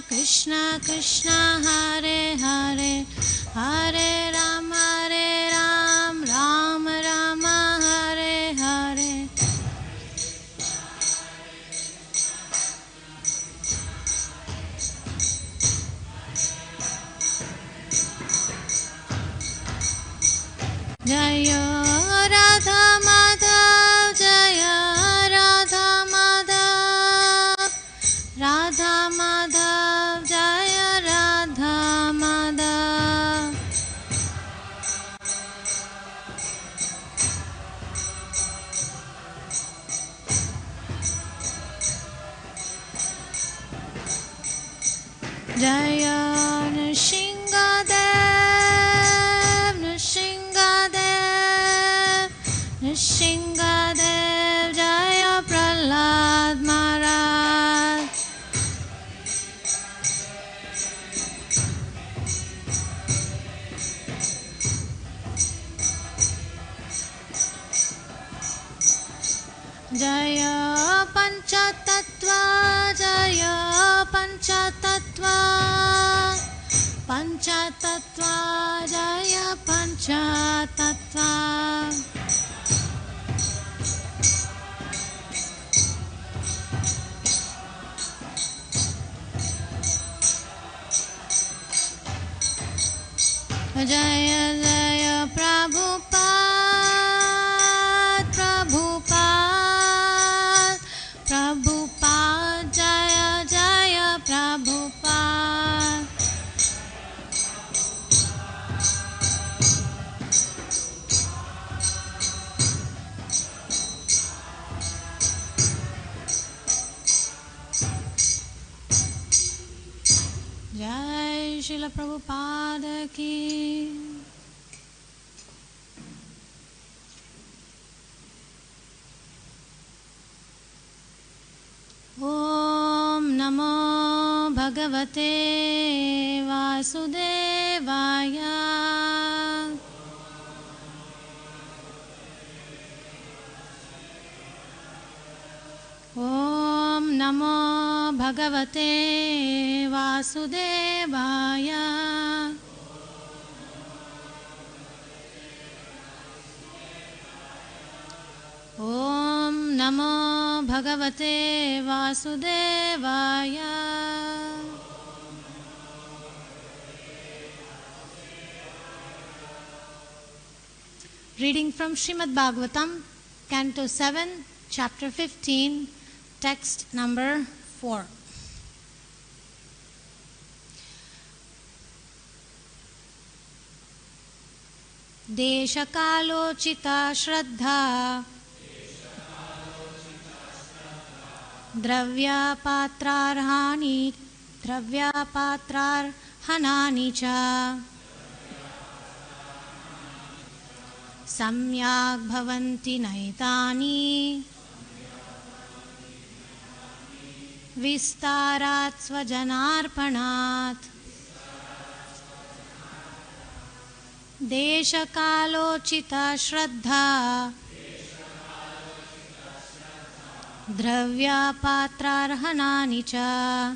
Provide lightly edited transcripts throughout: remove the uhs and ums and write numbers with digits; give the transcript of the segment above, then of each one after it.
Krishna Krishna Hare Hare Hare Ram Ram Rama Hare Hare Jaya Radha Madhav Jaya Radha Madhav Radha Madhav Jaya Radha Madhav Jaya Nrsingadev Nrsingadev Nrsingadev Jaya Prahlad Maharaj Jaya Panchatattva Jaya Panchatattva Panchatattva Jaya Panchatattva Jaya Jaya Prabhupada Prabhupada Prabhupada Jaya Jaya Prabhupada Jai Srila Prabhupada ki Om Namo Bhagavate Vasudevaya Om Namo Bhagavate Vasudevaya Om Namo Bhagavate Vasudevaya Reading from Srimad Bhagavatam, Canto 7, Chapter 15, Text number 4. Deshakalochita sraddha Dravyapatrarhani cha Samyak bhavanti naitani Vistarat svajanarpanat Deshakalochita shraddha Dravyapatrarhanani cha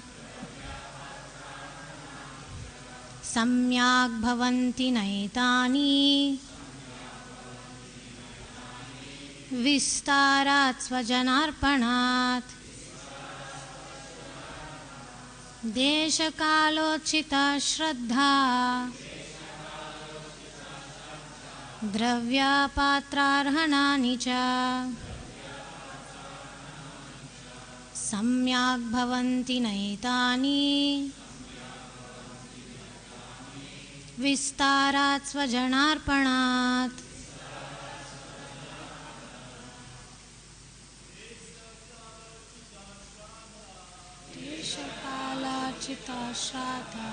Samyak bhavanti naitani Vistarat svajanarpanat Deshakalochita shraddha Dravyapatrarhanani cha Samyak bhavanti naitani Vistarat svajanarpanat Deshakalochita shraddha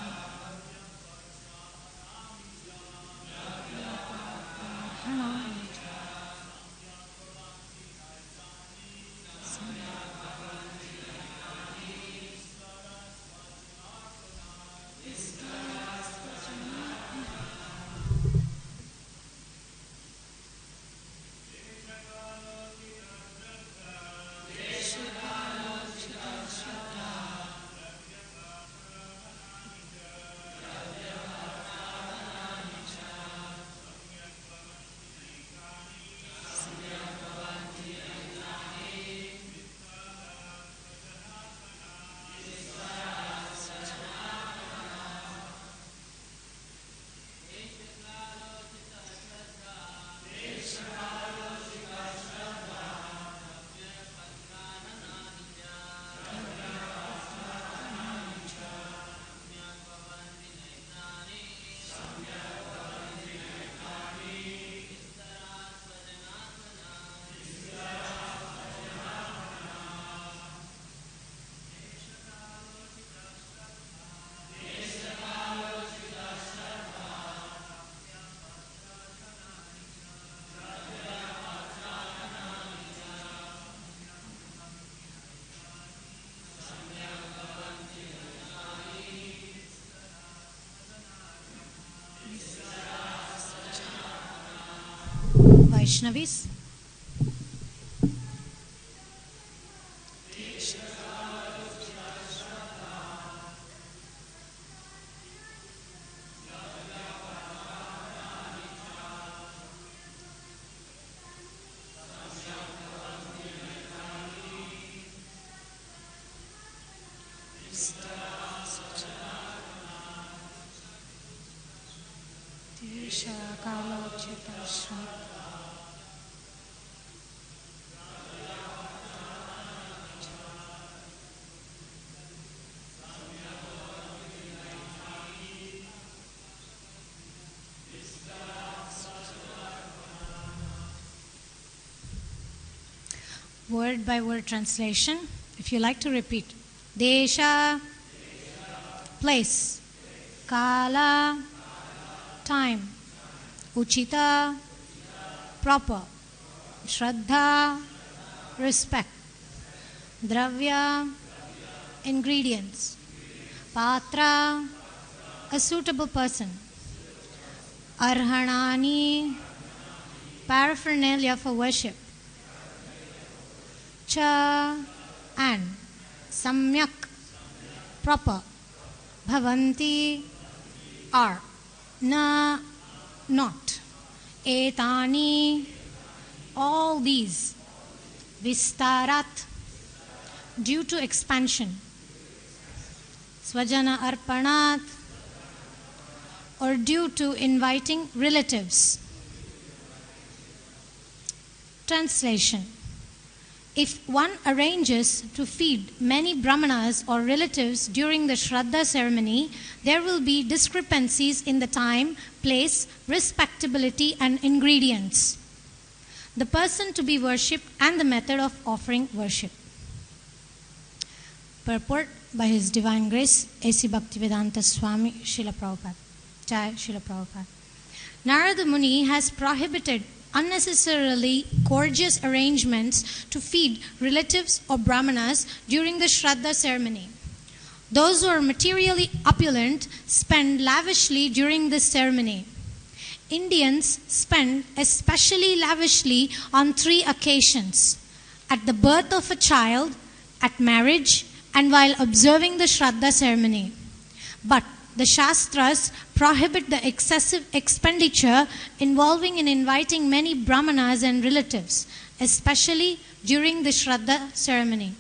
Vaishnavis. Word by word translation. If you like to repeat. Desha, place. Kala, time. Uchita, proper. Sraddha, respect. Dravya, ingredients. Patra, a suitable person. Arhanani, paraphernalia for worship. Cha, and. Samyak, proper. Bhavanti, are. Na, not. Etani, all these. Vistarat, due to expansion. Swajana arpanat, or due to inviting relatives. Translation. If one arranges to feed many brahmanas or relatives during the Shraddha ceremony, there will be discrepancies in the time, place, respectability, and ingredients. The person to be worshipped and the method of offering worship. Purport by His Divine Grace, A.C. Bhaktivedanta Swami Srila Prabhupada. Jai Srila Prabhupada. Narada Muni has prohibited unnecessarily gorgeous arrangements to feed relatives or brahmanas during the Shraddha ceremony. Those who are materially opulent spend lavishly during this ceremony. Indians spend especially lavishly on 3 occasions: at the birth of a child, at marriage, and while observing the Shraddha ceremony. But the Shastras prohibit the excessive expenditure involving in inviting many brahmanas and relatives, especially during the Shraddha ceremony.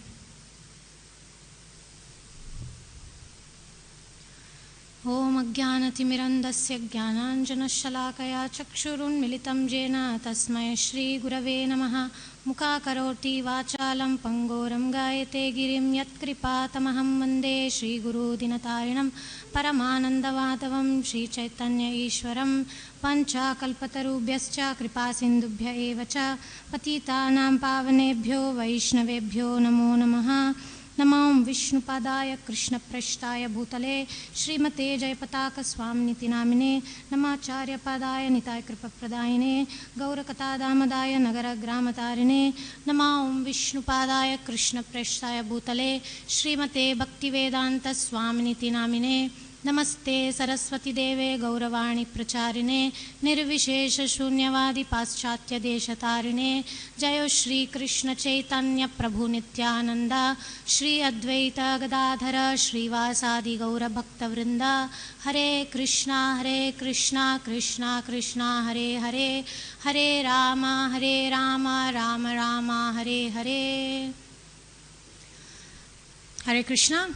Om Ajnanatimirandasya Jnananjanashalakaya Chakshurunmilitam Jena Tasmai Shri Gurave Namaha Mukakaroti Vachalam Pangoram Gayate Girim Yat Kripatamaham Vande Shri Guru Dinatarinam Paramanandavadavam Shri Chaitanya Ishwaram Pancha Kalpatarubhyascha Kripasindubhya Evacha Patitanam Pavanebhyo Vaishnavebhyo Namo Namaha Namam Vishnupadaya Krishna Prashtaya Bhutale Srimate Jayapataka Swamniti Namine Namacharya Padaya Nitai Kripa Pradayine Gaurakata Damadaya Nagara Gramatarine Namam Vishnupadaya Krishna Prashtaya Bhutale Srimate Bhaktivedanta Swamniti Namine Namaste Saraswati Deve Gauravani Pracharine Nirvishesha Shunyavadi Paschatya Deshatarine Jayo Shri Krishna Chaitanya Prabhu Nityananda Shri Advaita Gadadhara Shri Vasadi Gaura Bhakta Vrinda Hare Krishna Krishna Krishna Hare Hare Hare Rama Rama Rama Hare Hare. Hare Krishna.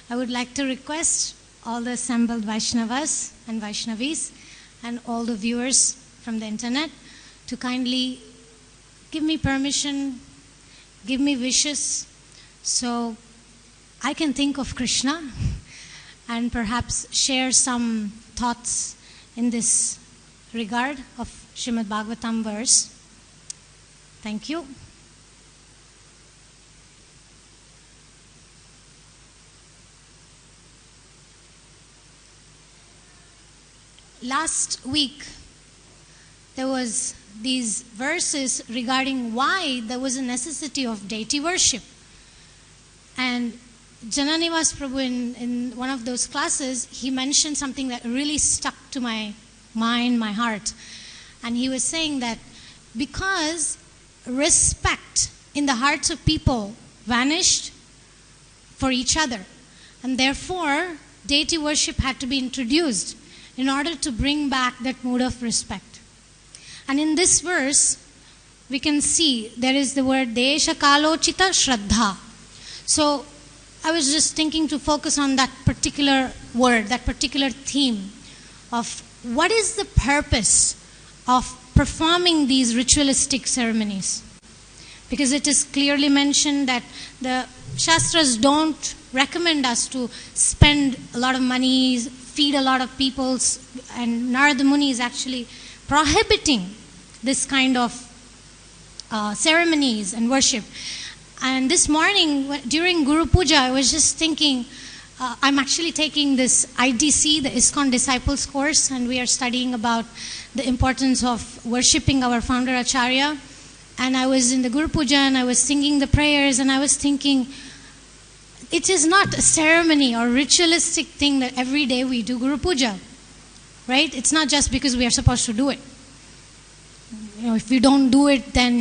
I would like to request all the assembled Vaishnavas and Vaishnavis and all the viewers from the internet to kindly give me permission, give me wishes so I can think of Krishna and perhaps share some thoughts in this regard of Srimad Bhagavatam verse. Thank you. Last week, there was these verses regarding why there was a necessity of deity worship. And Jananivas Prabhu in one of those classes, he mentioned something that really stuck to my mind, my heart. And he was saying that because respect in the hearts of people vanished for each other. And therefore, deity worship had to be introduced in order to bring back that mood of respect. And in this verse, we can see there is the word Desha Kalochita Sraddha. So I was just thinking to focus on that particular word, that particular theme of what is the purpose of performing these ritualistic ceremonies. Because it is clearly mentioned that the Shastras don't recommend us to spend a lot of money, feed a lot of people, and Narada Muni is actually prohibiting this kind of ceremonies and worship. And this morning during Guru Puja, I was just thinking, I'm actually taking this IDC, the ISKCON Disciples course, and we are studying about the importance of worshipping our founder Acharya. And I was in the Guru Puja and I was singing the prayers, and I was thinking, it is not a ceremony or ritualistic thing that every day we do Guru Puja, right? It's not just because we are supposed to do it. If we don't do it, then,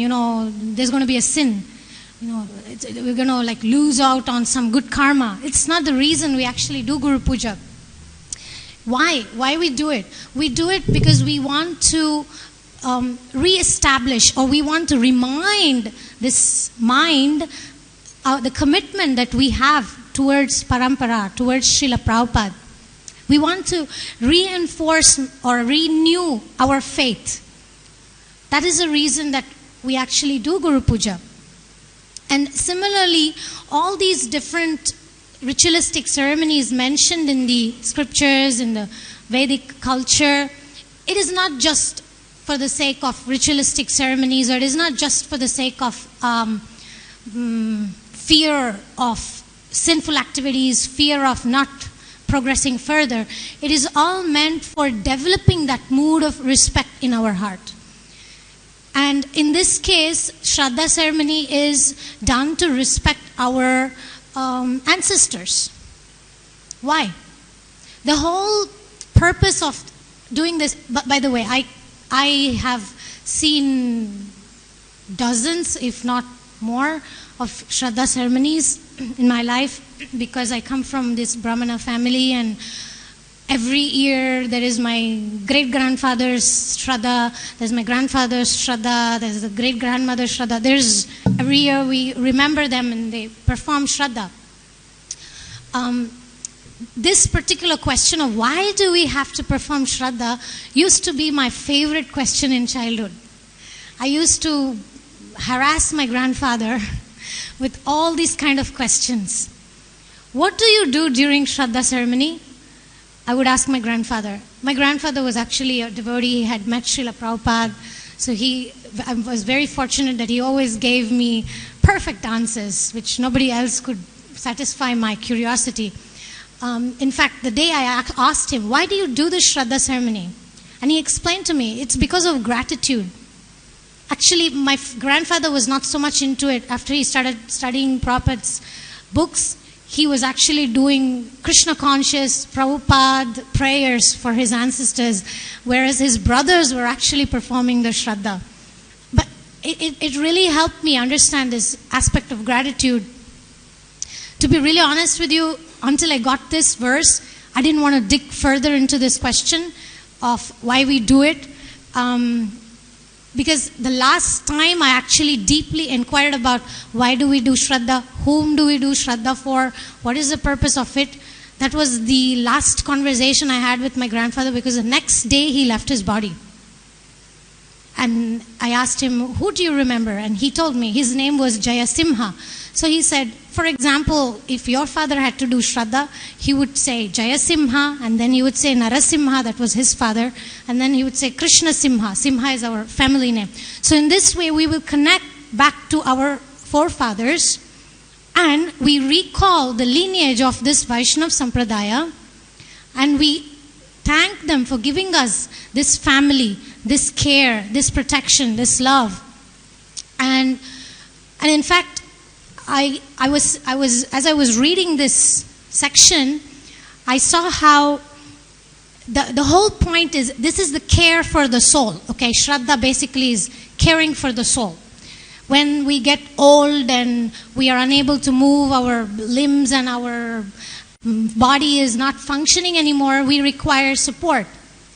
there's going to be a sin. We're going to lose out on some good karma. It's not the reason we actually do Guru Puja. Why? Why we do it? We do it because we want to re-establish, or we want to remind this mind the commitment that we have towards Parampara, towards Srila Prabhupada. We want to reinforce or renew our faith. That is the reason that we actually do Guru Puja. And similarly, all these different ritualistic ceremonies mentioned in the scriptures, in the Vedic culture, it is not just for the sake of ritualistic ceremonies, or it is not just for the sake of fear of sinful activities, fear of not progressing further. It is all meant for developing that mood of respect in our heart. And in this case, Shraddha ceremony is done to respect our ancestors. Why? The whole purpose of doing this, by the way, I have seen dozens, if not more, of Shraddha ceremonies in my life, because I come from this Brahmana family, and every year there is my great-grandfather's Shraddha, there's my grandfather's Shraddha, there's the great-grandmother's Shraddha. Every year we remember them and they perform Shraddha. This particular question of why do we have to perform Shraddha used to be my favorite question in childhood. I used to harass my grandfather with all these kind of questions. What do you do during Shraddha ceremony? I would ask my grandfather. My grandfather was actually a devotee. He had met Srila Prabhupada. So I was very fortunate that he always gave me perfect answers, which nobody else could satisfy my curiosity. In fact, the day I asked him, why do you do this Shraddha ceremony? And he explained to me, it's because of gratitude. Actually, my grandfather was not so much into it. After he started studying Prabhupada's books, he was actually doing Krishna conscious, Prabhupada prayers for his ancestors, whereas his brothers were actually performing the Shraddha. But it really helped me understand this aspect of gratitude. To be really honest with you, until I got this verse, I didn't want to dig further into this question of why we do it. Because the last time I actually deeply inquired about why do we do Shraddha, whom do we do Shraddha for, what is the purpose of it, that was the last conversation I had with my grandfather, because the next day he left his body. And I asked him, who do you remember? And he told me his name was Jayasimha. So he said, for example, if your father had to do Shraddha, he would say Jayasimha, and then he would say Narasimha, that was his father, and then he would say Krishna Simha. Simha is our family name. So in this way, we will connect back to our forefathers, and we recall the lineage of this Vaishnava Sampradaya, and we thank them for giving us this family, this care, this protection, this love. And in fact, I was as I was reading this section, I saw how the whole point is, this is the care for the soul. Okay, Shraddha basically is caring for the soul. When we get old and we are unable to move our limbs and our body is not functioning anymore, we require support,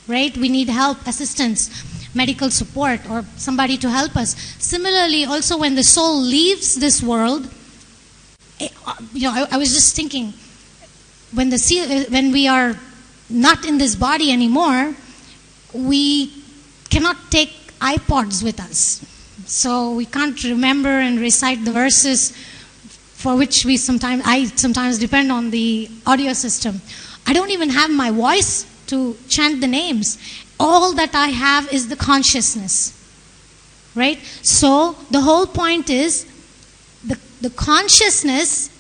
right? We need help, assistance, medical support, or somebody to help us. Similarly, also when the soul leaves this world, I was just thinking, when we are not in this body anymore, we cannot take iPods with us. So we can't remember and recite the verses for which I sometimes depend on the audio system. I don't even have my voice to chant the names. All that I have is the consciousness, right? So the whole point is, the consciousness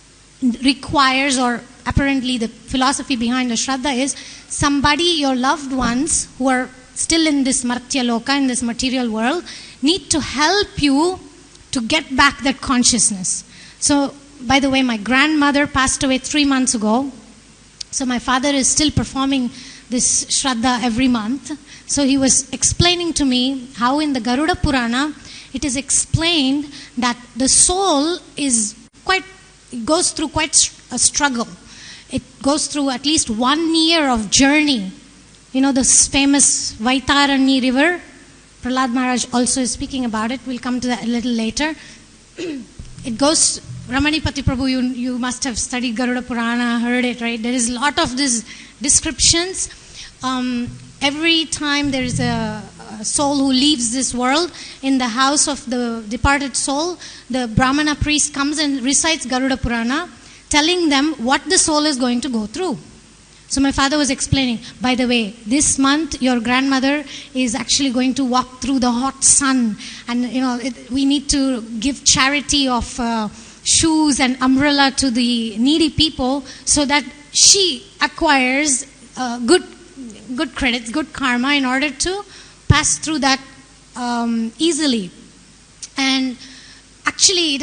requires, or apparently the philosophy behind the Shraddha is, somebody, your loved ones who are still in this Martya Loka, in this material world, need to help you to get back that consciousness. So, by the way, my grandmother passed away 3 months ago. So my father is still performing this Shraddha every month. So he was explaining to me how in the Garuda Purana, it is explained that the soul goes through quite a struggle. It goes through at least 1 year of journey. You know, this famous Vaitarani river. Prahlad Maharaj also is speaking about it. We'll come to that a little later. It goes, Ramanipati Prabhu, you must have studied Garuda Purana, heard it, right? There is a lot of these descriptions. Every time there is a soul who leaves this world, in the house of the departed soul, the Brahmana priest comes and recites Garuda Purana, telling them what the soul is going to go through. So my father was explaining, by the way, this month your grandmother is actually going to walk through the hot sun, and we need to give charity of shoes and umbrella to the needy people so that she acquires good credits, good karma, in order to pass through that easily. And actually,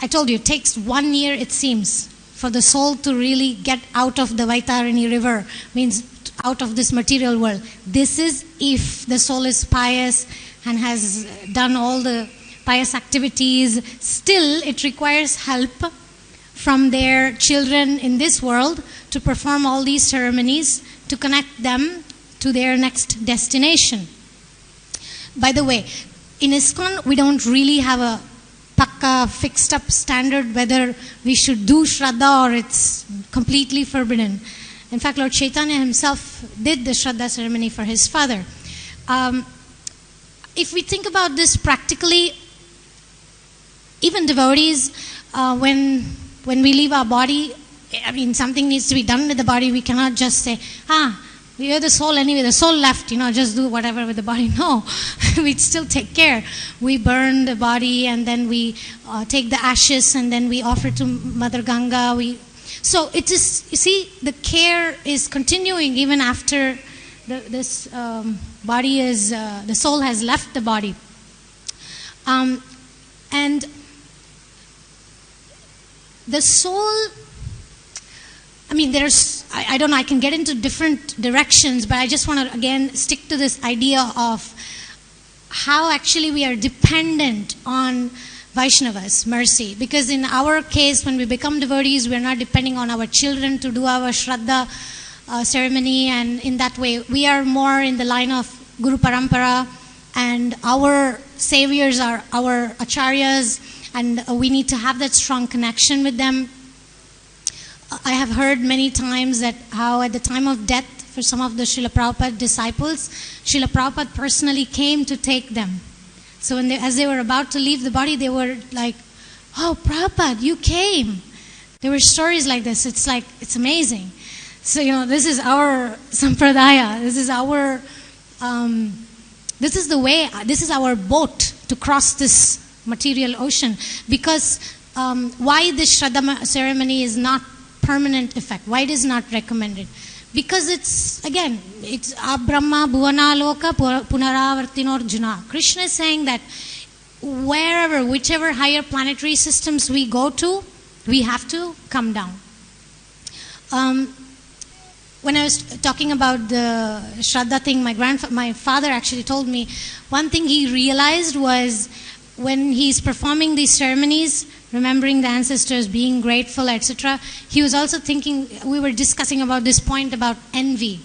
I told you, it takes 1 year, it seems, for the soul to really get out of the Vaitarani river, means out of this material world. This is if the soul is pious and has done all the pious activities. Still, it requires help from their children in this world to perform all these ceremonies to connect them to their next destination. By the way, in ISKCON, we don't really have a pakka, fixed up standard whether we should do Shraddha or it's completely forbidden. In fact, Lord Chaitanya himself did the Shraddha ceremony for his father. If we think about this practically, even devotees, when we leave our body, something needs to be done with the body. We cannot just say, we are the soul anyway, the soul left, just do whatever with the body. No, we still take care. We burn the body, and then we take the ashes, and then we offer to Mother Ganga. So it is, you see, the care is continuing even after this body is, the soul has left the body. And the soul, I don't know, I can get into different directions, but I just want to again stick to this idea of how actually we are dependent on Vaishnavas, mercy. Because in our case, when we become devotees, we are not depending on our children to do our Shraddha ceremony, and in that way, we are more in the line of Guru Parampara, and our saviors are our acharyas, and we need to have that strong connection with them. I have heard many times that how at the time of death for some of the Srila Prabhupada disciples, Srila Prabhupada personally came to take them. So as they were about to leave the body, they were like, "Oh, Prabhupada, you came." There were stories like this. It's amazing. So, this is our sampradaya. This is our, this is the way, this is our boat to cross this material ocean. Because why this Shraddha ceremony is not permanent effect? Why it is not recommended? Because it's Brahma Bhuvana Loka Punaravartino Arjuna. Krishna is saying that whichever higher planetary systems we go to, we have to come down. when I was talking about the Shraddha thing, my father actually told me one thing he realized was when he's performing these ceremonies, remembering the ancestors, being grateful, etc., he was also thinking, we were discussing about this point about envy.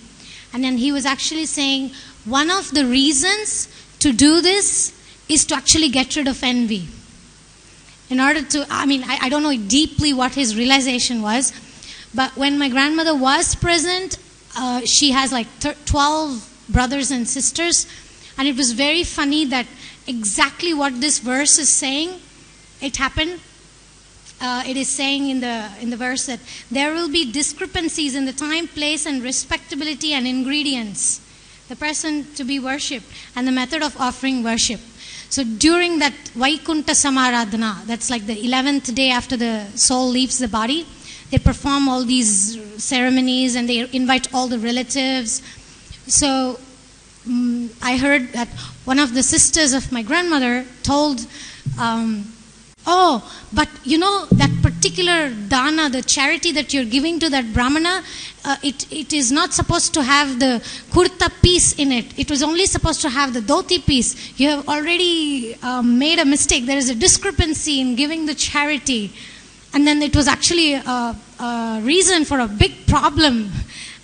And then he was actually saying, one of the reasons to do this is to actually get rid of envy. In order to, I don't know deeply what his realization was, but when my grandmother was present, she has like 12 brothers and sisters, and it was very funny that exactly what this verse is saying, it happened. It is saying in the verse that there will be discrepancies in the time, place, and respectability and ingredients, the person to be worshipped, and the method of offering worship. So during that Vaikunta Samaradhana, that's like the 11th day after the soul leaves the body, they perform all these ceremonies and they invite all the relatives. So I heard that one of the sisters of my grandmother told, oh, but you know that particular dana, the charity that you're giving to that brahmana, it is not supposed to have the kurta piece in it. It was only supposed to have the dhoti piece. You have already made a mistake. There is a discrepancy in giving the charity. And then it was actually a reason for a big problem.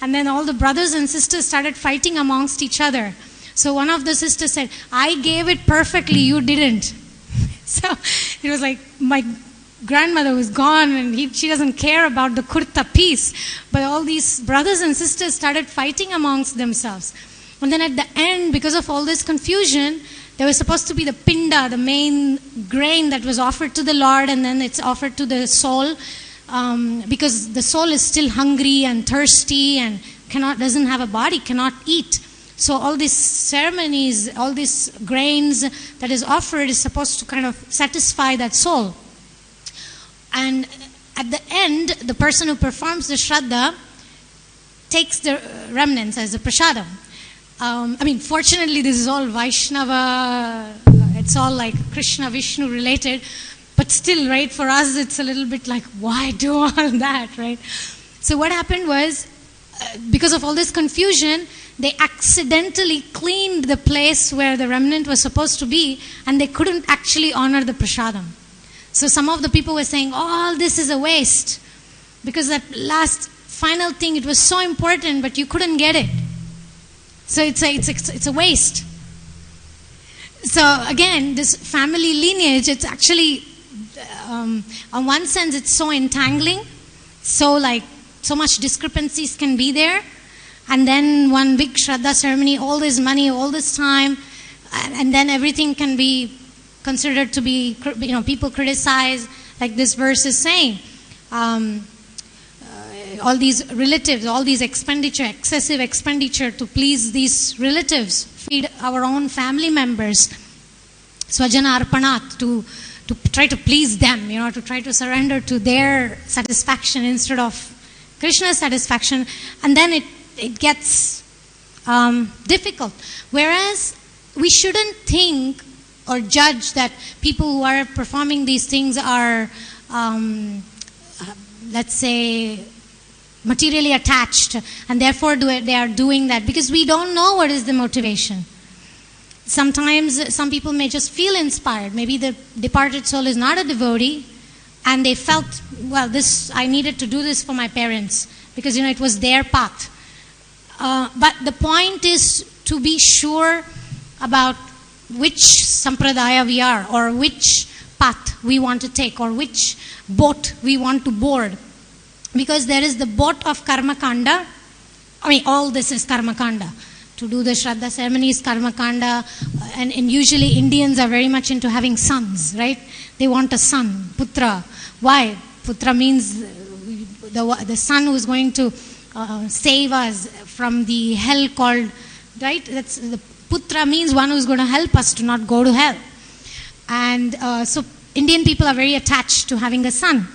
And then all the brothers and sisters started fighting amongst each other. So one of the sisters said, I gave it perfectly, you didn't. So it was like my grandmother was gone and she doesn't care about the kurta piece. But all these brothers and sisters started fighting amongst themselves. And then at the end, because of all this confusion, there was supposed to be the pinda, the main grain that was offered to the Lord, and then it's offered to the soul, because the soul is still hungry and thirsty and doesn't have a body, cannot eat. So all these ceremonies, all these grains that is offered is supposed to kind of satisfy that soul. And at the end, the person who performs the Shraddha takes the remnants as a prasadam. Fortunately, this is all Vaishnava, it's all like Krishna, Vishnu related, but still, right, for us it's a little bit like, why do all that, right? So what happened was, because of all this confusion, they accidentally cleaned the place where the remnant was supposed to be, and they couldn't actually honor the prasadam. So some of the people were saying, all this is a waste, because that last final thing, it was so important, but you couldn't get it. So it's a waste. So again, this family lineage, it's actually, on one sense, it's so entangling, so much discrepancies can be there, and then one big Shraddha ceremony, all this money, all this time, and then everything can be considered to be, people criticize, like this verse is saying. All these relatives, all these excessive expenditure to please these relatives, feed our own family members, swajana arpanat, to try to please them, to try to surrender to their satisfaction instead of Krishna's satisfaction, and then it gets difficult. Whereas we shouldn't think or judge that people who are performing these things are, let's say, materially attached, and therefore they are doing that, because we don't know what is the motivation. Sometimes some people may just feel inspired. Maybe the departed soul is not a devotee, and they felt, well, I needed to do this for my parents, because it was their path. But the point is to be sure about which sampradaya we are, or which path we want to take, or which boat we want to board. Because there is the boat of karma kanda. All this is karma kanda. To do the Shraddha ceremony is karma kanda. And usually Indians are very much into having sons, right? They want a son, putra. Why? Putra means the son who is going to save us from the hell called, right? The putra means one who is going to help us to not go to hell. And so Indian people are very attached to having a son.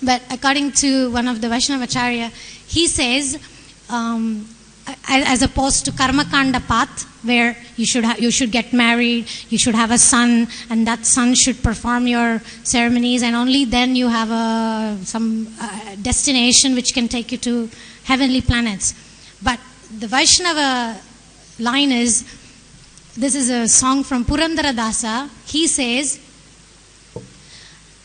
But according to one of the Vaishnavacharya, he says, as opposed to karma kanda path, where you should get married, you should have a son, and that son should perform your ceremonies, and only then you have some destination which can take you to heavenly planets. But the Vaishnava line is, this is a song from Purandara Dasa. He says,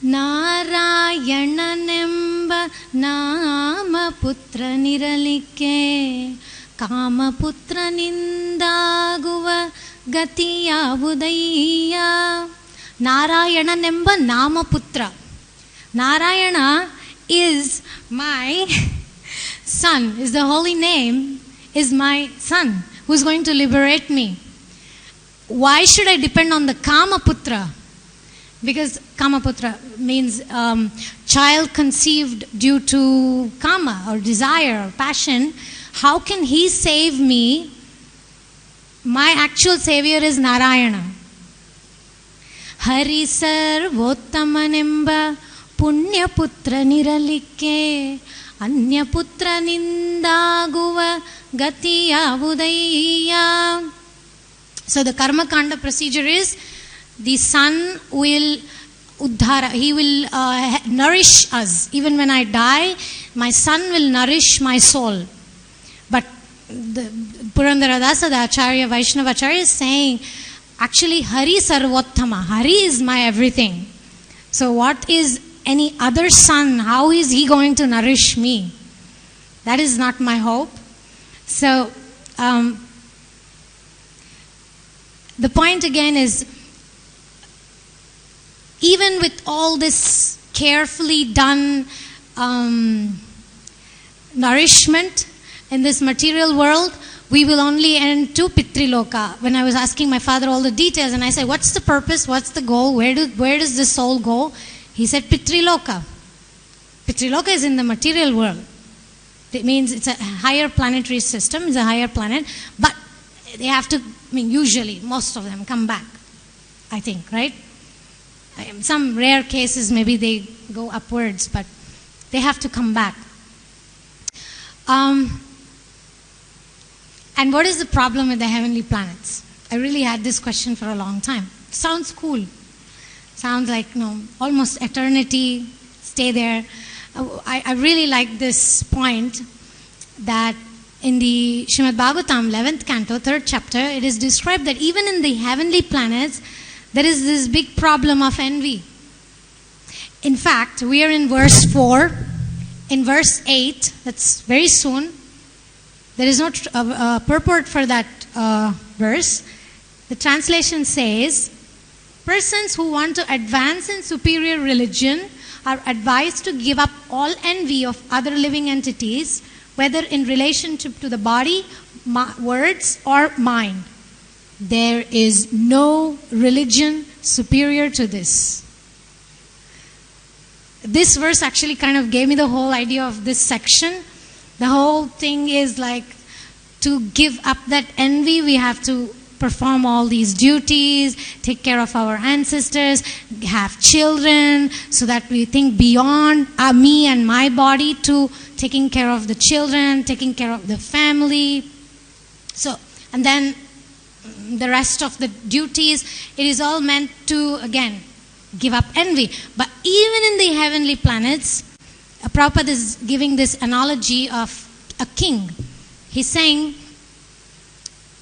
Narayaneemba nama putra niralike kama putra nindaguva gatiya udaya. Narayaneemba nama putra. Narayana is my son, is the holy name, is my son who is going to liberate me. Why should I depend on the Kama Putra? Because Kama Putra means child conceived due to Kama or desire or passion. How can he save me? My actual savior is Narayana. Hari sarvottamanemba punya putra niralike anya putra nindaguva gatiya udaya. So the karma kanda procedure is, the son will uddhara, he will nourish us. Even when I die, my son will nourish my soul. But the Purandara Dasa, the Acharya, Vaishnava Acharya, is saying, actually Hari Sarvottama, Hari is my everything. So what is any other son, how is he going to nourish me? That is not my hope. So the point again is, even with all this carefully done nourishment in this material world, we will only end to Pitriloka. When I was asking my father all the details, and I said, what's the purpose, what's the goal, where does the soul go? He said, Pitriloka. Pitriloka is in the material world. It means it's a higher planetary system, it's a higher planet, but they have to, usually, most of them come back, I think, right? Some rare cases, maybe they go upwards, but they have to come back. And what is the problem with the heavenly planets? I really had this question for a long time. Sounds cool. Sounds like, almost eternity, stay there. I really like this point that in the Srimad Bhagavatam, 11th canto, 3rd chapter, it is described that even in the heavenly planets, there is this big problem of envy. In fact, we are in verse 4. In verse 8, that's very soon, there is no purport for that verse. The translation says, persons who want to advance in superior religion are advised to give up all envy of other living entities, whether in relationship to the body, words, or mind. There is no religion superior to this. This verse actually kind of gave me the whole idea of this section. The whole thing is like, to give up that envy, we have to perform all these duties, take care of our ancestors, have children, so that we think beyond me and my body to taking care of the children, taking care of the family. So, and then the rest of the duties, it is all meant to, again, give up envy. But even in the heavenly planets, Prabhupada is giving this analogy of a king. He's saying,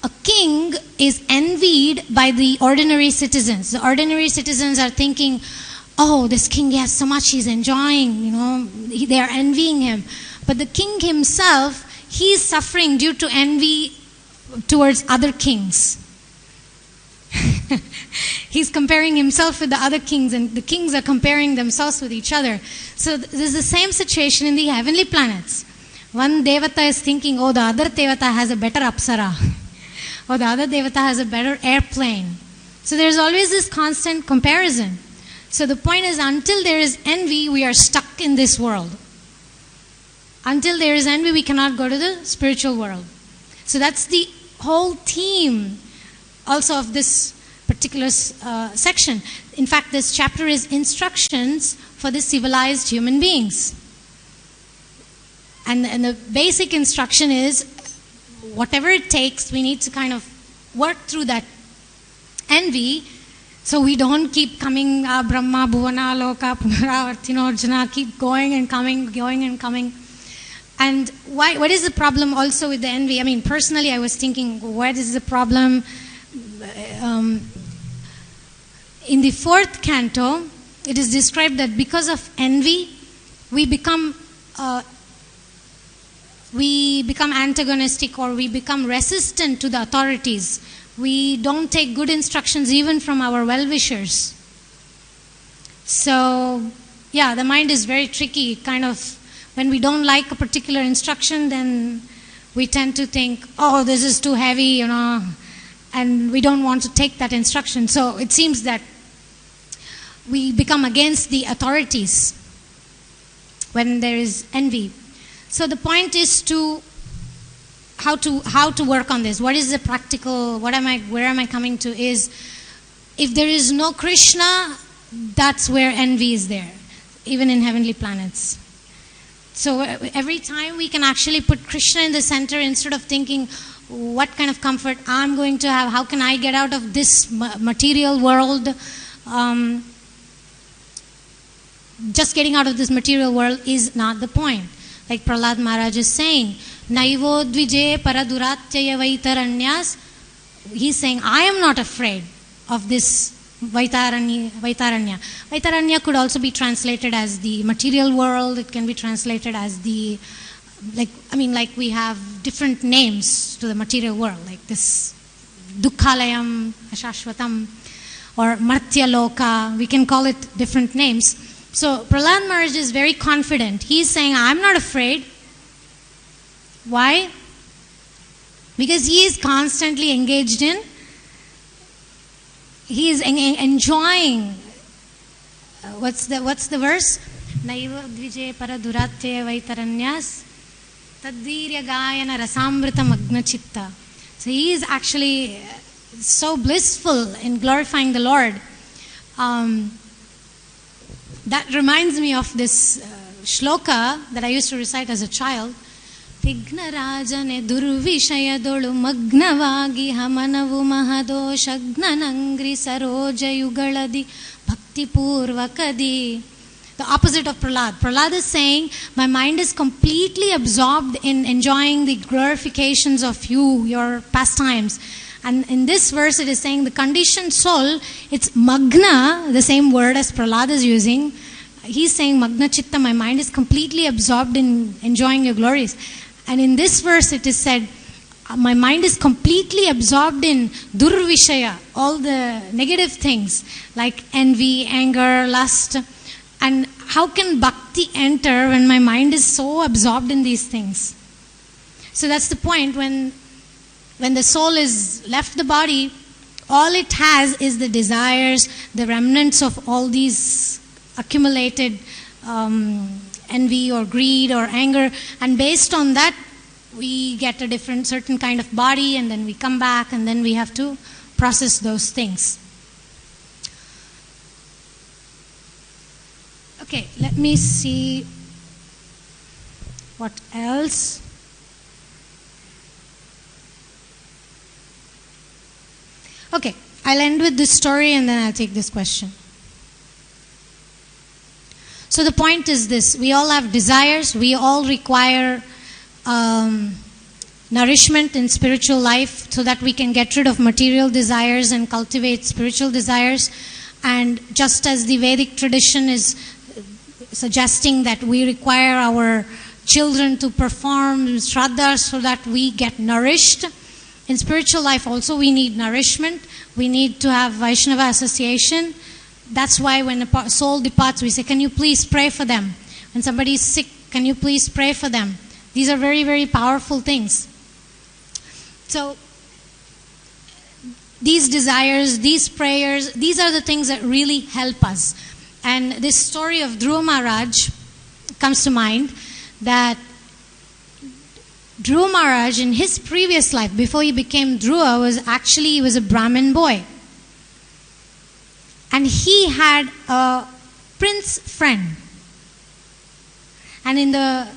a king is envied by the ordinary citizens. The ordinary citizens are thinking, oh, this king has so much he's enjoying, they are envying him. But the king himself, he is suffering due to envy towards other kings. He's comparing himself with the other kings, and the kings are comparing themselves with each other. So there's the same situation in the heavenly planets. One Devata is thinking, oh, the other Devata has a better Apsara. Or the other Devata has a better airplane. So there's always this constant comparison. So the point is, until there is envy, we are stuck in this world. Until there is envy, we cannot go to the spiritual world. So that's the whole theme also of this particular section. In fact, this chapter is instructions for the civilized human beings. And the basic instruction is, whatever it takes, we need to kind of work through that envy, so we don't keep coming, Brahma, Bhuvana, Loka, Punaravartino, Arjuna, keep going and coming. And what is the problem also with the envy? I mean, personally, I was thinking, what is the problem? In the 4th canto, it is described that because of envy, we become antagonistic, or we become resistant to the authorities. We don't take good instructions even from our well-wishers. So, yeah, the mind is very tricky. Kind of, when we don't like a particular instruction, then we tend to think, oh, this is too heavy, and we don't want to take that instruction. So it seems that we become against the authorities when there is envy. So the point is to how to work on this. What is the practical, where am I coming to is, if there is no Krishna, that's where envy is there, even in heavenly planets. So every time we can actually put Krishna in the center, instead of thinking, what kind of comfort I'm going to have, how can I get out of this material world, just getting out of this material world is not the point. Like Prahlad Maharaj is saying, Naivo dvije paraduratyaya vaitaranyas. He's saying, I am not afraid of this Vaitaranya. Vaitaranya could also be translated as the material world. It can be translated as the, like we have different names to the material world, like this Dukkhalayam, Ashashvatam, or Martya Loka. We can call it different names. So Prahlad Maharaj is very confident. He's saying, I'm not afraid. Why? Because he is constantly engaged in, he is enjoying, what's the verse? Naiva dvije paraduratte vaitaranyas tadvirya gayana rasamrita magna chitta. So he is actually so blissful in glorifying the Lord. That reminds me of this shloka that I used to recite as a child. Vignarajane durvishayadolu magnavagi hamanavu mahadoshagnanangri sarojayugaladi bhakti purvakadi. The opposite of Prahlad. Prahlad is saying, my mind is completely absorbed in enjoying the glorifications of you, your pastimes. And in this verse it is saying the conditioned soul, it's magna, the same word as Prahlad is using. He's saying magna chitta, my mind is completely absorbed in enjoying your glories. And in this verse it is said, my mind is completely absorbed in durvishaya, all the negative things like envy, anger, lust. And how can bhakti enter when my mind is so absorbed in these things? So that's the point. When the soul is left the body, all it has is the desires, the remnants of all these accumulated envy or greed or anger, and based on that we get a certain kind of body, and then we come back and then we have to process those things. Okay, let me see what else. Okay, I'll end with this story and then I'll take this question. So the point is this, we all have desires, we all require nourishment in spiritual life so that we can get rid of material desires and cultivate spiritual desires. And just as the Vedic tradition is suggesting that we require our children to perform sraddha so that we get nourished, in spiritual life also we need nourishment. We need to have Vaishnava association. That's why when a soul departs, we say, can you please pray for them? When somebody is sick, can you please pray for them? These are very, very powerful things. So these desires, these prayers, these are the things that really help us. And this story of Dhruva Maharaj comes to mind, that Dhruva Maharaj in his previous life, before he became Dhruva, he was a Brahmin boy. And he had a prince friend. And in the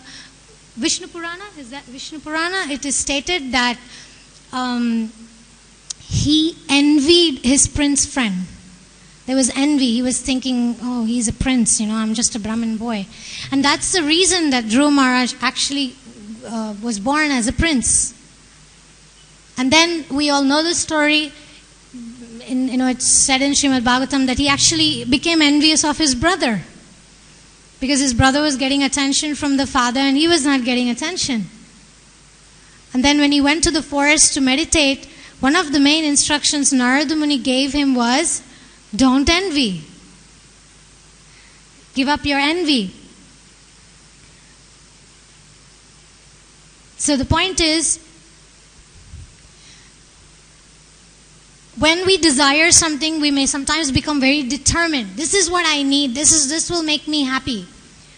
Vishnu Purana, is that Vishnu Purana? It is stated that he envied his prince friend. There was envy. He was thinking, oh, he's a prince, I'm just a Brahmin boy. And that's the reason that Dhruva Maharaj actually was born as a prince. And then we all know the story. It's said in Srimad Bhagavatam that he actually became envious of his brother, because his brother was getting attention from the father and he was not getting attention. And then when he went to the forest to meditate, one of the main instructions Narada Muni gave him was, don't envy. Give up your envy. So the point is, when we desire something, we may sometimes become very determined. This is what I need. This will make me happy.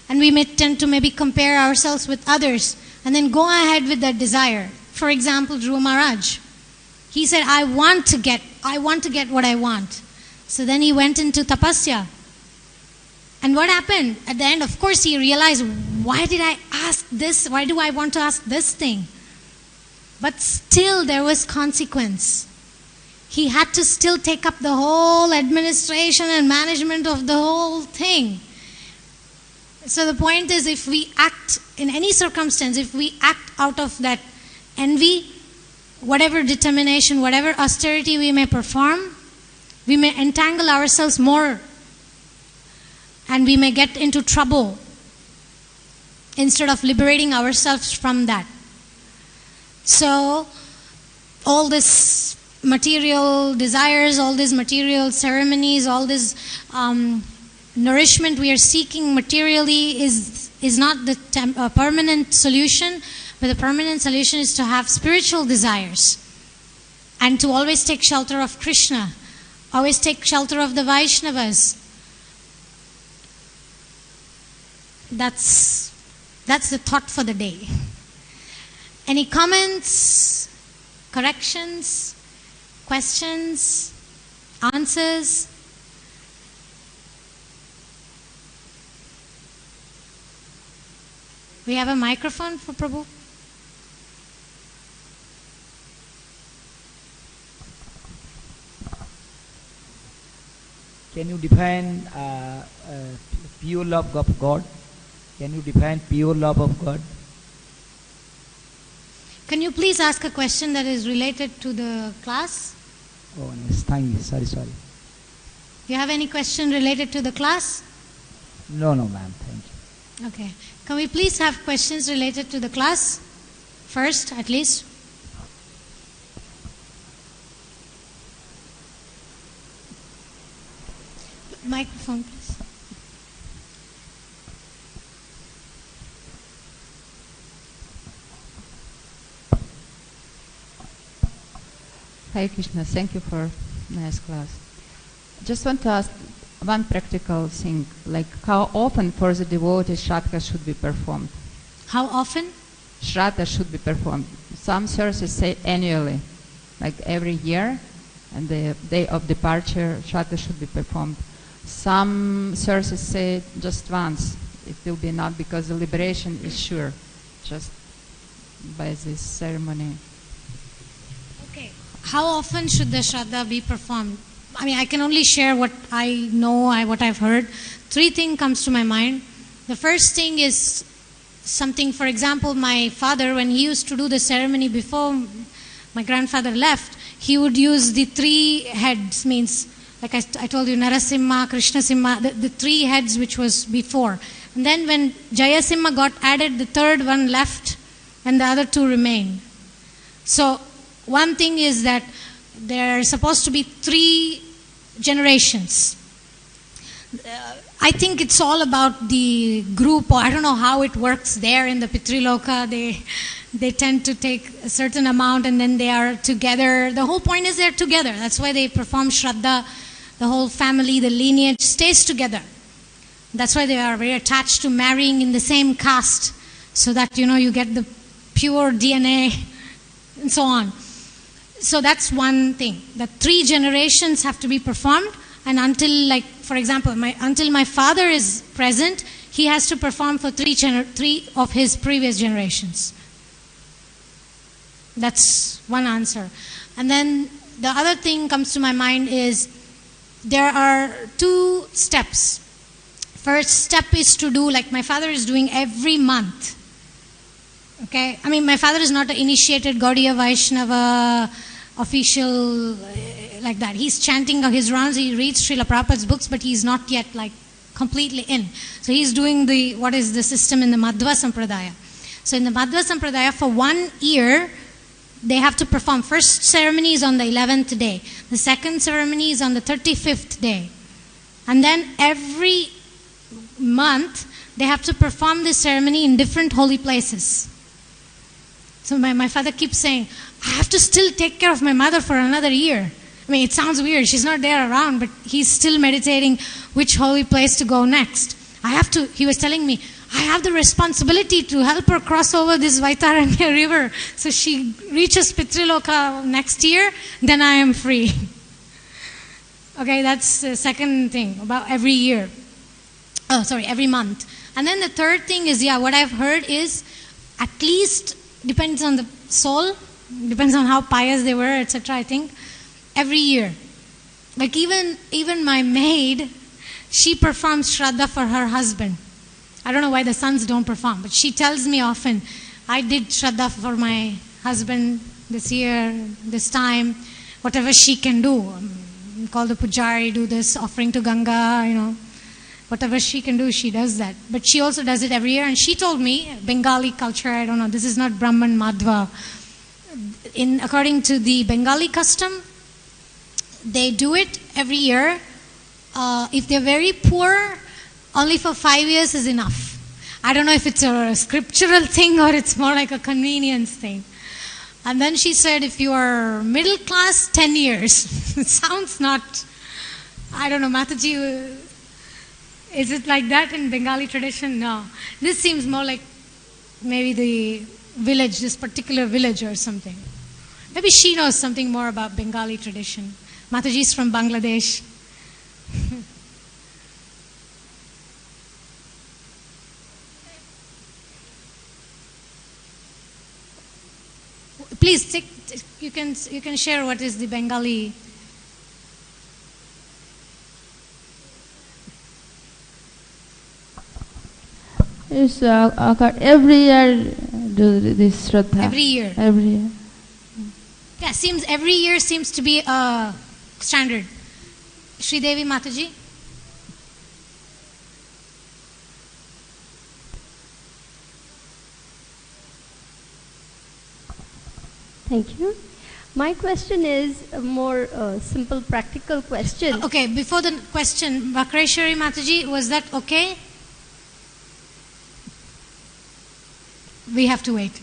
And we may tend to maybe compare ourselves with others and then go ahead with that desire. For example, Dhruva Maharaj. He said, I want to get what I want. So then he went into tapasya. And what happened? At the end, of course, he realized, why did I ask this? Why do I want to ask this thing? But still there was consequence. He had to still take up the whole administration and management of the whole thing. So the point is, if we act in any circumstance, if we act out of that envy, whatever determination, whatever austerity we may perform, we may entangle ourselves more and we may get into trouble instead of liberating ourselves from that. So all this material desires, all these material ceremonies, all this nourishment we are seeking materially is not the permanent solution, but the permanent solution is to have spiritual desires and to always take shelter of Krishna, always take shelter of the Vaishnavas. That's the thought for the day. Any comments, corrections, questions, answers? We have a microphone for Prabhu. Can you define pure love of God? Can you define pure love of God? Can you please ask a question that is related to the class? Oh, yes. Thank you. Sorry. Do you have any question related to the class? No, ma'am. Thank you. Okay. Can we please have questions related to the class? First, at least. Microphone, please. Hare Krishna, thank you for nice class. Just want to ask one practical thing, like how often for the devotee sraddha should be performed? How often? Sraddha should be performed. Some sources say annually, like every year, and the day of departure sraddha should be performed. Some sources say just once. It will be not, because the liberation is sure just by this ceremony. Okay. How often should the Shraddha be performed? I mean, I can only share what I know, what I've heard. 3 things comes to my mind. The first thing is something, for example, my father, when he used to do the ceremony before my grandfather left, he would use the 3 heads, means, like I told you, Narasimha, Krishnasimha, the 3 heads which was before. And then when Jayasimha got added, the 3rd one left and the other 2 remained. So one thing is that there are supposed to be 3 generations. I think it's all about the group, or I don't know how it works there in the Pitriloka. They tend to take a certain amount and then they are together. The whole point is they're together. That's why they perform Shraddha. The whole family, the lineage stays together. That's why they are very attached to marrying in the same caste, so that you get the pure DNA and so on. So that's one thing. The 3 generations have to be performed, and until, like, for example, until my father is present, he has to perform for three of his previous generations. That's one answer. And then the other thing comes to my mind is there are 2 steps. First step is to do like my father is doing every month. Okay? I mean, my father is not an initiated Gaudiya Vaishnava official like that. He's chanting his rounds, he reads Srila Prabhupada's books, but he's not yet like completely in. So he's doing what is the system in the Madhva Sampradaya. So in the Madhva Sampradaya, for 1 year, they have to perform. First ceremony is on the 11th day. The second ceremony is on the 35th day. And then every month, they have to perform this ceremony in different holy places. So my father keeps saying, I have to still take care of my mother for another year. I mean, it sounds weird. She's not there around, but he's still meditating which holy place to go next. He was telling me, I have the responsibility to help her cross over this Vaitaranya river so she reaches Pitriloka next year, then I am free. Okay, that's the second thing about every year. Every month. And then the third thing is, what I've heard is at least, depends on the soul, depends on how pious they were, etc. I think, every year. Like even my maid, she performs sraddha for her husband. I don't know why the sons don't perform, but she tells me often, I did sraddha for my husband this year, this time, whatever she can do. Call the pujari, do this, offering to Ganga, whatever she can do, she does that. But she also does it every year, and she told me, Bengali culture, I don't know, this is not Brahman Madhva. According to the Bengali custom, they do it every year. If they're very poor, only for 5 years is enough. I don't know if it's a scriptural thing or it's more like a convenience thing. And then she said, if you are middle class, 10 years. It sounds not, I don't know, Mataji, is it like that in Bengali tradition? No. This seems more like maybe the village, this particular village or something. Maybe she knows something more about Bengali tradition. Mataji is from Bangladesh. Please, you can share what is the Bengali. Yes, every year do this sraddha. Every year. Every year. Yeah, every year seems to be standard. Sri Devi Mataji. Thank you. My question is a more simple, practical question. Okay, before the question, Vakreshwari Mataji, was that okay? We have to wait.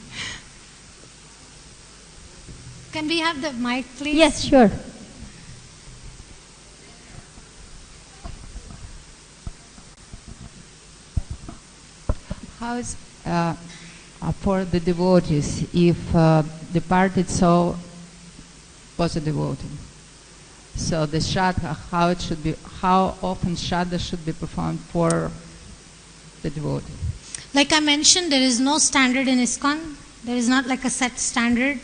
Can we have the mic, please? Yes, sure. How is for the devotees, if departed soul was a devotee, so the sraddha, how often sraddha should be performed for the devotee? Like I mentioned, there is no standard in ISKCON. There is not like a set standard.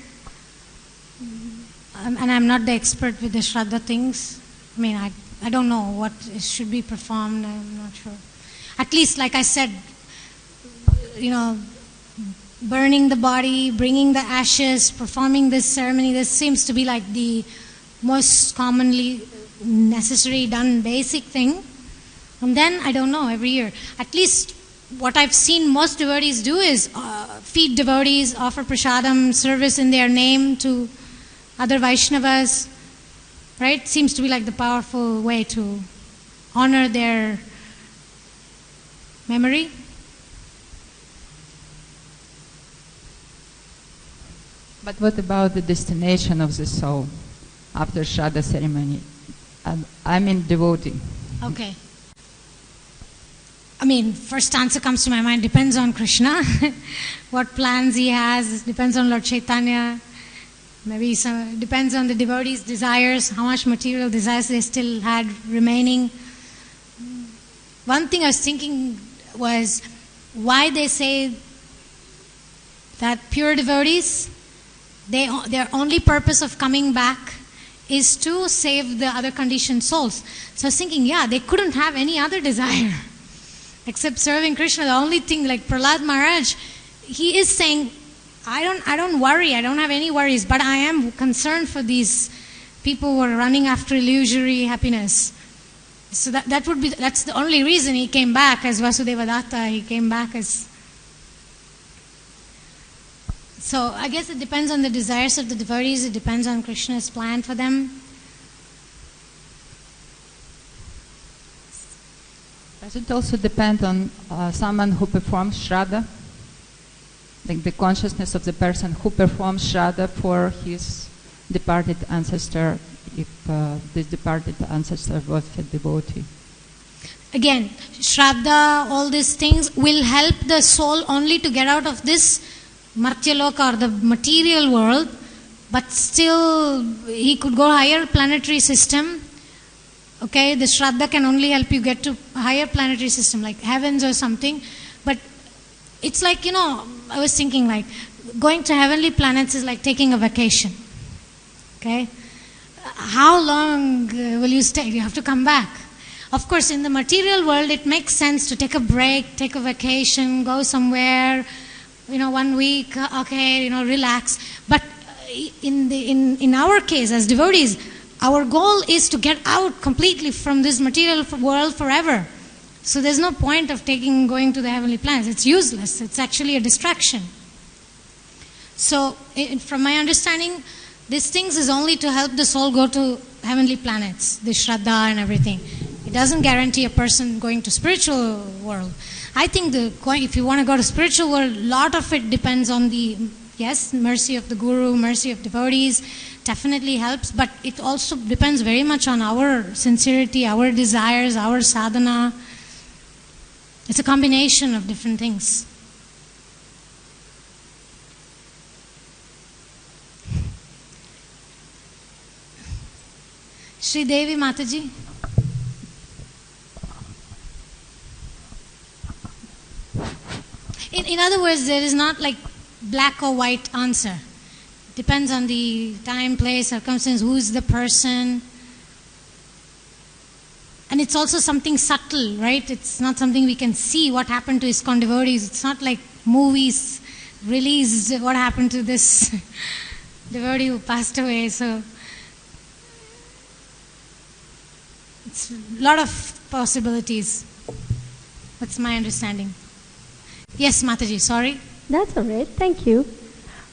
And I'm not the expert with the Shraddha things. I mean, I don't know what should be performed. I'm not sure. At least, like I said, burning the body, bringing the ashes, performing this ceremony, this seems to be like the most commonly necessary done basic thing. And then, I don't know, every year. At least what I've seen most devotees do is feed devotees, offer prasadam, service in their name to other Vaishnavas, right? Seems to be like the powerful way to honor their memory. But what about the destination of the soul after Shraddha ceremony? I mean devotee. Okay. I mean, first answer comes to my mind, depends on Krishna. What plans he has, depends on Lord Chaitanya. Maybe depends on the devotee's desires, how much material desires they still had remaining. One thing I was thinking, was why they say that pure devotees, their only purpose of coming back is to save the other conditioned souls. So I was thinking, they couldn't have any other desire except serving Krishna. The only thing, like Prahlad Maharaj, he is saying, I don't worry, I don't have any worries, but I am concerned for these people who are running after illusory happiness. So that's the only reason he came back as Vasudeva Datta. He came back as... So I guess it depends on the desires of the devotees. It depends on Krishna's plan for them. Does it also depend on someone who performs sraddha? Like the consciousness of the person who performs sraddha for his departed ancestor, if this departed ancestor was a devotee? Again, shraddha, all these things will help the soul only to get out of this Martyaloka or the material world, but still he could go higher planetary system. Okay, the shraddha can only help you get to higher planetary system like heavens or something. But it's like, I was thinking like going to heavenly planets is like taking a vacation. Okay, how long will you stay? You have to come back. Of course, in the material world it makes sense to take a break, take a vacation, go somewhere, 1 week, okay, relax. But in our case as devotees, our goal is to get out completely from this material world forever. So there's no point of going to the heavenly planets. It's useless. It's actually a distraction. So from my understanding, these things is only to help the soul go to heavenly planets, the shraddha and everything. It doesn't guarantee a person going to spiritual world. I think if you want to go to spiritual world, a lot of it depends on mercy of the Guru, mercy of devotees, definitely helps, but it also depends very much on our sincerity, our desires, our sadhana. It's a combination of different things. Shri Devi Mataji. In other words, there is not like black or white answer. Depends on the time, place, circumstance, who is the person. And it's also something subtle, right? It's not something we can see what happened to ISKCON devotees. It's not like movies released what happened to this devotee who passed away. So it's a lot of possibilities. That's my understanding. Yes, Mataji, sorry. That's all right. Thank you.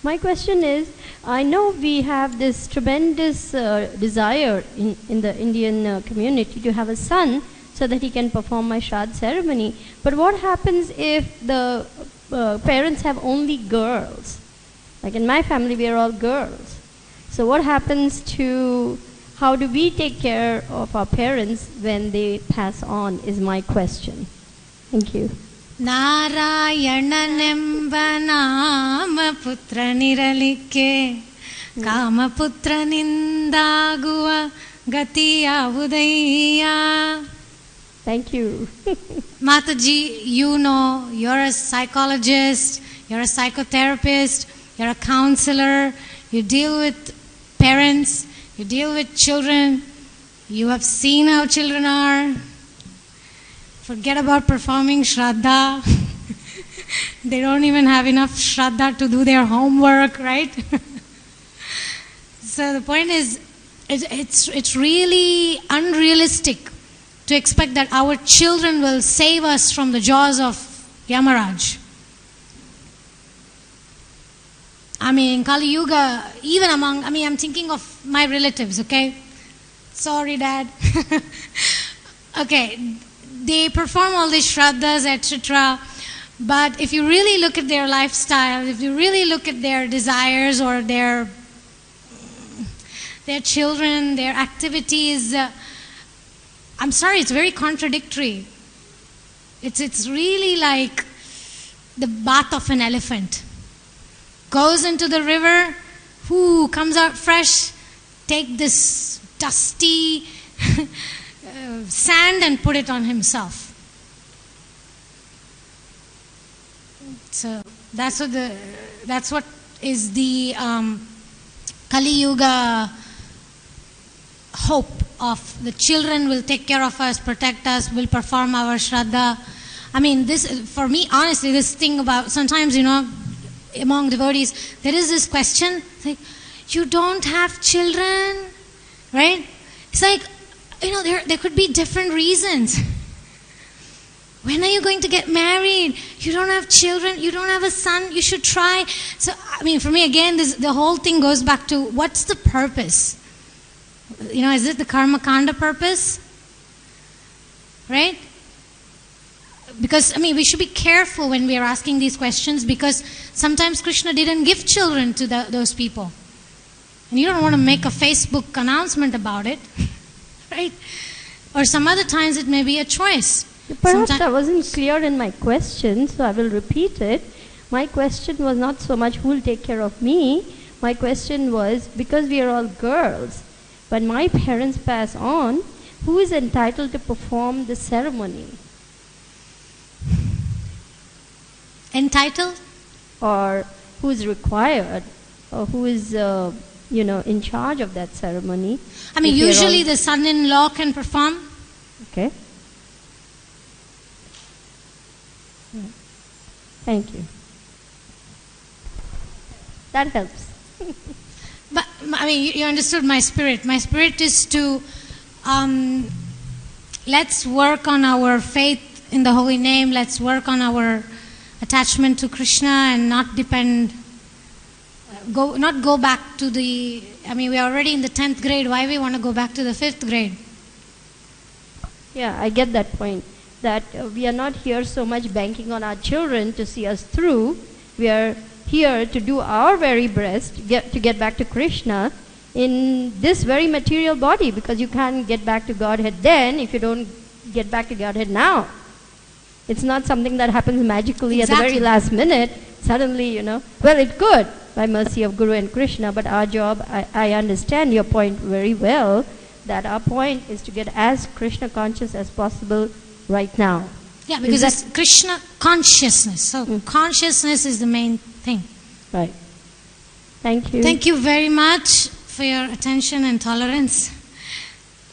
My question is, I know we have this tremendous desire in the Indian community to have a son so that he can perform my Shraddha ceremony. But what happens if the parents have only girls? Like in my family, we are all girls. So what happens how do we take care of our parents when they pass on is my question. Thank you. ನಾರಾಯಣನೆಂಬ ನಾಮ ಪುತ್ರನಿರಲಿಕ್ಕೆ ಕಾಮಪುತ್ರನಿಂದಾಗುವ ಗತಿಯಾವುದಯ್ಯ. Thank you. Mataji, you're a psychologist, you're a psychotherapist, you're a counselor, you deal with parents, you deal with children, you have seen how children are. Forget about performing shraddha. They don't even have enough shraddha to do their homework, right? So the point is, it's really unrealistic to expect that our children will save us from the jaws of Yamaraj. I mean, in Kali Yuga, even I'm thinking of my relatives, okay? Sorry, Dad. Okay, they perform all these shraddhas, etc. But if you really look at their lifestyle, if you really look at their desires or their children, their activities, I'm sorry, it's very contradictory. It's really like the bath of an elephant. Goes into the river, comes out fresh, take this dusty sand and put it on himself. So that's what is the Kali Yuga hope of the children will take care of us, protect us, will perform our sraddha. I mean, this, for me, honestly, this thing about, sometimes, among devotees, there is this question, like, you don't have children, right? It's like, there could be different reasons. When are you going to get married? You don't have children, you don't have a son, you should try. So, I mean, for me, again, the whole thing goes back to, what's the purpose? Is it the karma kanda purpose? Right? Because, we should be careful when we are asking these questions, because sometimes Krishna didn't give children to those people. And you don't want to make a Facebook announcement about it. Right? Or some other times it may be a choice. Perhaps I wasn't clear in my question, so I will repeat it. My question was not so much who will take care of me. My question was, because we are all girls, when my parents pass on, who is entitled to perform the ceremony? Entitled? Or who is required, or who is, in charge of that ceremony? Usually the son-in-law can perform. Okay. Thank you. That helps. But, you understood my spirit. My spirit is to, let's work on our faith in the holy name. Let's work on our attachment to Krishna and not go back to the, we are already in the 10th grade. Why we want to go back to the 5th grade? Yeah, I get that point. That we are not here so much banking on our children to see us through. We are here to do our very best to get back to Krishna in this very material body, because you can't get back to Godhead then if you don't get back to Godhead now. It's not something that happens magically at the very last minute. Suddenly, well, it could by mercy of Guru and Krishna, but our job, I understand your point very well, that our point is to get as Krishna conscious as possible right now. Yeah, because it's Krishna consciousness. So consciousness is the main thing. Right. Thank you. Thank you very much for your attention and tolerance.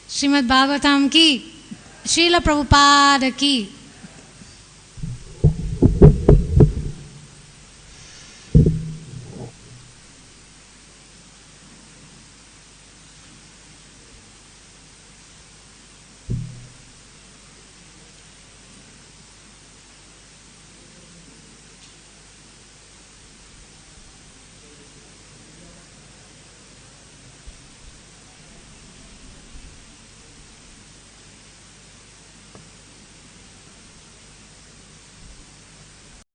Srimad Bhagavatam ki, Srila Prabhupada ki.